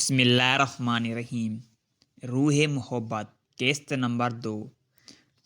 بسم اللہ الرحمن الرحیم۔ روح محبت قسط نمبر 2۔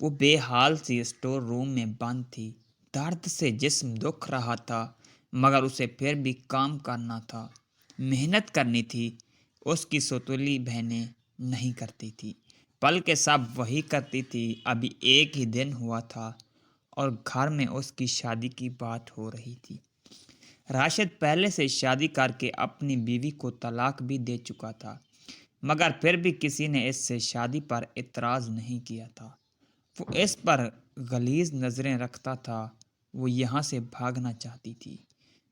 وہ بے حال سی اسٹور روم میں بند تھی۔ درد سے جسم دکھ رہا تھا مگر اسے پھر بھی کام کرنا تھا، محنت کرنی تھی۔ اس کی سوتیلی بہنیں نہیں کرتی تھی بلکہ سب وہی کرتی تھی۔ ابھی ایک ہی دن ہوا تھا اور گھر میں اس کی شادی کی بات ہو رہی تھی۔ راشد پہلے سے شادی کر کے اپنی بیوی کو طلاق بھی دے چکا تھا، مگر پھر بھی کسی نے اس سے شادی پر اعتراض نہیں کیا تھا۔ وہ اس پر غلیظ نظریں رکھتا تھا۔ وہ یہاں سے بھاگنا چاہتی تھی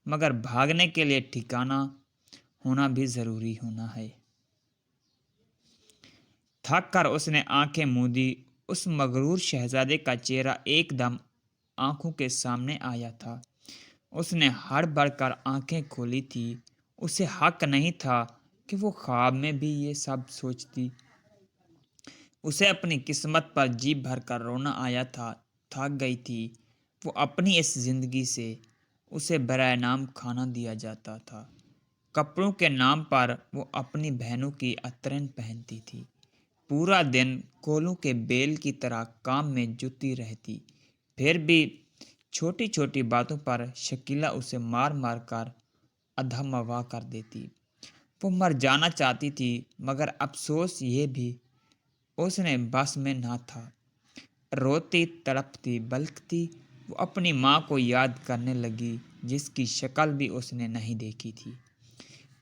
مگر بھاگنے کے لیے ٹھکانہ ہونا بھی ضروری ہونا ہے۔ تھک کر اس نے آنکھیں موندی۔ اس مغرور شہزادے کا چہرہ ایک دم آنکھوں کے سامنے آیا تھا۔ اس نے ہڑبڑ کر آنکھیں کھولی تھی۔ اسے حق نہیں تھا کہ وہ خواب میں بھی یہ سب سوچتی۔ اسے اپنی قسمت پر جی بھر کر رونا آیا تھا۔ تھک گئی تھی وہ اپنی اس زندگی سے۔ اسے برائے نام کھانا دیا جاتا تھا، کپڑوں کے نام پر وہ اپنی بہنوں کی عطریں پہنتی تھی، پورا دن کولوں کے بیل کی طرح کام میں جٹی رہتی، پھر بھی چھوٹی چھوٹی باتوں پر شکیلہ اسے مار مار کر ادھموا کر دیتی۔ وہ مر جانا چاہتی تھی مگر افسوس یہ بھی اس نے بس میں نہ تھا۔ روتی تڑپتی بلکتی وہ اپنی ماں کو یاد کرنے لگی جس کی شکل بھی اس نے نہیں دیکھی تھی۔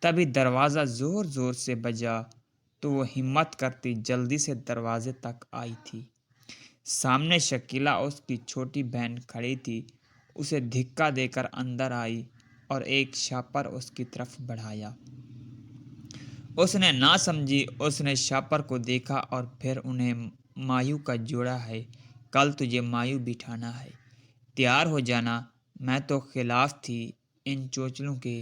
تبھی دروازہ زور زور سے بجا تو وہ ہمت کرتی جلدی سے دروازے تک آئی تھی۔ سامنے شکیلہ اس کی چھوٹی بہن کھڑی تھی۔ اسے دھکا دے کر اندر آئی اور ایک شاپر اس کی طرف بڑھایا۔ اس نے نہ سمجھی۔ اس نے شاپر کو دیکھا اور پھر انہیں مایو کا جوڑا ہے، کل تجھے مایو بٹھانا ہے، تیار ہو جانا۔ میں تو خلاف تھی ان چوچلوں کے،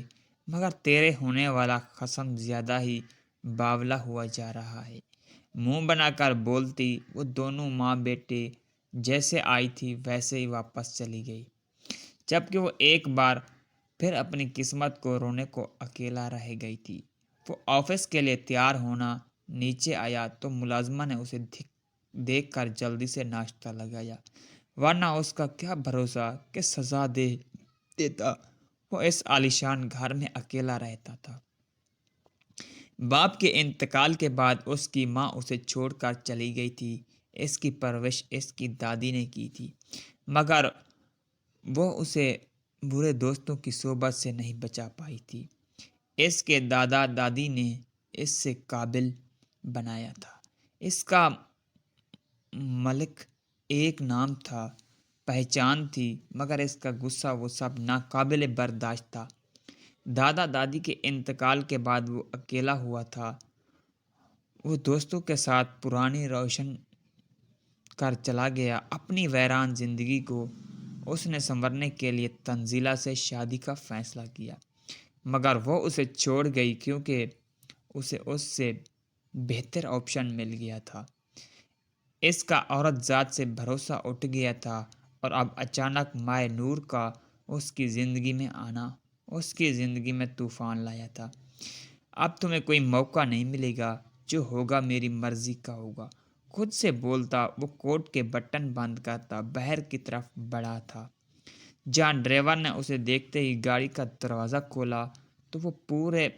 مگر تیرے ہونے والا خصم زیادہ ہی باولا ہوا جا رہا ہے۔ منہ بنا کر بولتی وہ دونوں ماں بیٹے جیسے آئی تھی ویسے ہی واپس چلی گئی، جبکہ وہ ایک بار پھر اپنی قسمت کو رونے کو اکیلا رہ گئی تھی۔ وہ آفس کے لیے تیار ہونا نیچے آیا تو ملازمہ نے اسے دیکھ کر جلدی سے ناشتہ لگایا، ورنہ اس کا کیا بھروسہ کہ سزا دے دیتا۔ وہ اس عالیشان گھر میں اکیلا رہتا تھا۔ باپ کے انتقال کے بعد اس کی ماں اسے چھوڑ کر چلی گئی تھی۔ اس کی پرورش اس کی دادی نے کی تھی، مگر وہ اسے برے دوستوں کی صحبت سے نہیں بچا پائی تھی۔ اس کے دادا دادی نے اس سے قابل بنایا تھا۔ اس کا ملک ایک نام تھا، پہچان تھی، مگر اس کا غصہ وہ سب ناقابل برداشت تھا۔ دادا دادی کے انتقال کے بعد وہ اکیلا ہوا تھا۔ وہ دوستوں کے ساتھ پرانی روشن کر چلا گیا اپنی ویران زندگی کو۔ اس نے سنورنے کے لیے تنزیلہ سے شادی کا فیصلہ کیا، مگر وہ اسے چھوڑ گئی کیونکہ اسے اس سے بہتر آپشن مل گیا تھا۔ اس کا عورت ذات سے بھروسہ اٹھ گیا تھا اور اب اچانک مائے نور کا اس کی زندگی میں آنا اس کی زندگی میں طوفان لایا تھا۔ اب تمہیں کوئی موقع نہیں ملے گا، جو ہوگا میری مرضی کا ہوگا، خود سے بولتا وہ کوٹ کے بٹن بند کرتا باہر کی طرف بڑھا تھا، جہاں ڈرائیور نے اسے دیکھتے ہی گاڑی کا دروازہ کھولا تو وہ پورے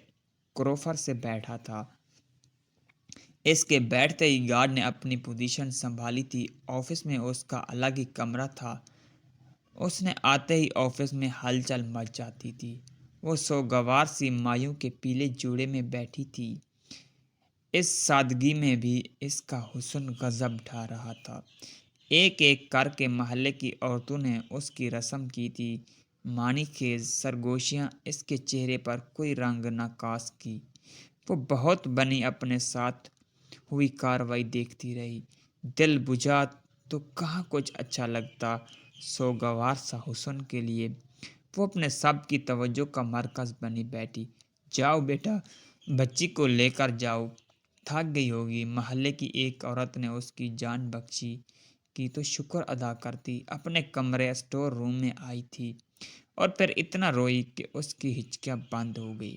کروفر سے بیٹھا تھا۔ اس کے بیٹھتے ہی گارڈ نے اپنی پوزیشن سنبھالی تھی۔ آفس میں اس کا الگ ہی کمرہ تھا۔ اس نے آتے ہی آفس میں ہلچل مچ جاتی تھی۔ وہ سوگوار سی مایوں کے پیلے جوڑے میں بیٹھی تھی۔ اس سادگی میں بھی اس کا حسن غضب ڈھا رہا تھا۔ ایک ایک کر کے محلے کی عورتوں نے اس کی رسم کی تھی۔ معنی خیز سرگوشیاں اس کے چہرے پر کوئی رنگ نہ کاسٹ کی۔ وہ بہت بنی اپنے ساتھ ہوئی کاروائی دیکھتی رہی۔ دل بجھا تو کہاں کچھ اچھا لگتا۔ سوگوار سا حسن کے لیے وہ اپنے سب کی توجہ کا مرکز بنی بیٹھی۔ جاؤ بیٹا، بچی کو لے کر جاؤ، تھک گئی ہوگی۔ محلے کی ایک عورت نے اس کی جان بخشی کی تو شکر ادا کرتی اپنے کمرے اسٹور روم میں آئی تھی اور پھر اتنا روئی کہ اس کی ہچکیاں بند ہو گئی۔